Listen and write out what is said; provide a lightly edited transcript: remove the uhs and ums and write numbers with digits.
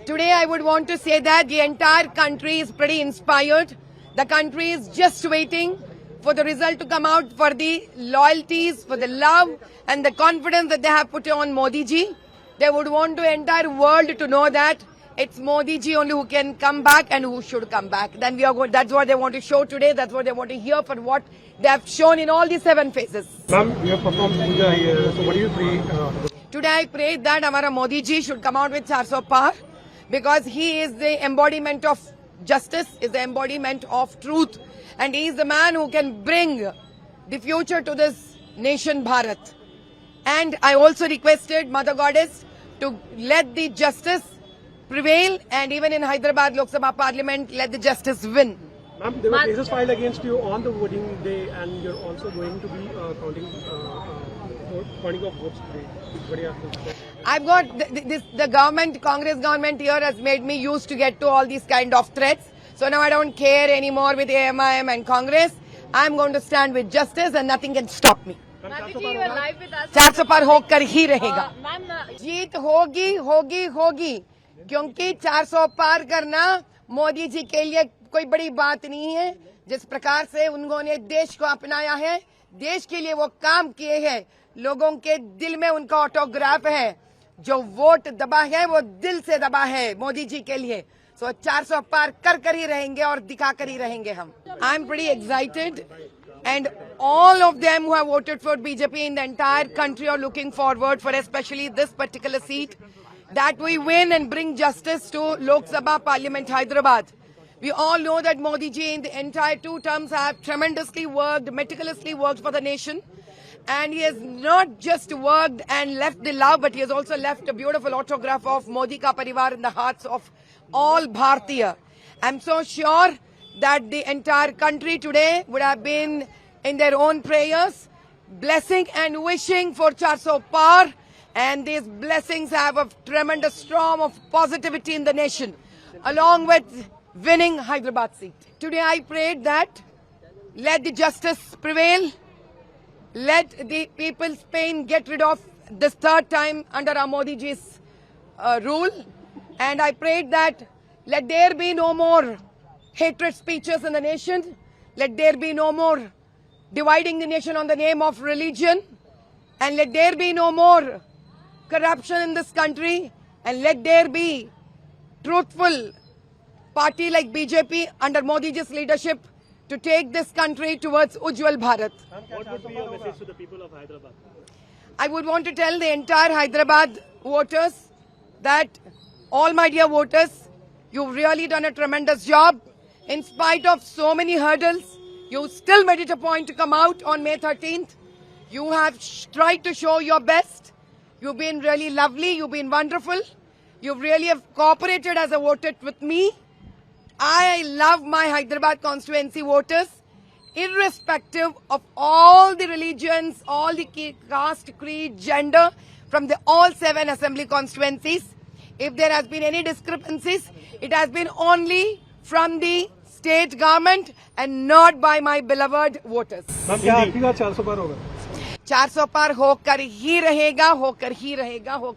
Today I would want to say that the entire country is pretty inspired. The country is just waiting for the result to come out, for the loyalties, for the love and the confidence that they have put on Modi ji. They would want the entire world to know that it's Modi ji only who can come back and who should come back. Then we are going, that's what they want to show today. That's what they want to hear for what they have shown in all these 7 phases. Ma'am, you have performed puja here. So what do you pray? Today I pray that our Modi ji should come out with 400 par, because he is the embodiment of justice, is the embodiment of truth, and he is the man who can bring the future to this nation Bharat. And I also requested Mother Goddess to let the justice prevail, and even in Hyderabad Lok Sabha Parliament, let the justice win. Ma'am, there were cases filed against you on the voting day, and you're also going to be counting of votes today. What do you have to say? I've got the government, Congress government here has made me used to get to all these kind of threats. So now I don't care anymore with AMIM and Congress. I'm going to stand with justice and nothing can stop me. Madhu ji, you are live with us. 400 पार होकर ही रहेगा. Ma'am, जीत होगी होगी होगी, क्योंकि 400 पार करना मोदी जी के लिए कोई बड़ी बात नहीं है. जिस प्रकार से उन्होंने देश को अपनाया है, देश के लिए वो काम किए हैं, लोगों के दिल में उनका ऑटोग्राफ है. जो वोट दबा है वो दिल से दबा है मोदी जी के लिए. सो 400 पार कर ही रहेंगे और दिखा कर ही रहेंगे हम. I am pretty excited, and all of them who have voted for BJP in the entire country are looking forward for especially this particular seat, that we win and bring justice to Lok Sabha Parliament Hyderabad. We all know that Modi ji in the entire 2 terms have tremendously worked, meticulously worked for the nation. And he has not just worked and left the love, but he has also left a beautiful autograph of Modi Ka Parivar in the hearts of all Bharatiya. I'm so sure that the entire country today would have been in their own prayers, blessing and wishing for 400 par, and these blessings have a tremendous storm of positivity in the nation, along with winning Hyderabad seat. Today I prayed that let the justice prevail, let the people's pain get rid of this 3rd time under our Modi ji's rule, and I prayed that let there be no more hatred speeches in the nation. Let there be no more dividing the nation on the name of religion. And let there be no more corruption in this country. And let there be truthful party like BJP under Modi ji's leadership to take this country towards Ujjwal Bharat. What would be your message to the people of Hyderabad? I would want to tell the entire Hyderabad voters that, all my dear voters, you've really done a tremendous job. In spite of so many hurdles, you still made it a point to come out on May 13th. You have tried to show your best. You've been really lovely. You've been wonderful. You've really have cooperated as a voter with me. I love my Hyderabad constituency voters, irrespective of all the religions, all the caste, creed, gender, from the all 7 assembly constituencies. If there has been any discrepancies, it has been only from the state government and not by my beloved voters. Ma'am, क्या आपकी बात 400 पार होगा? 400 पार होकर ही रहेगा, होकर ही रहेगा, होकर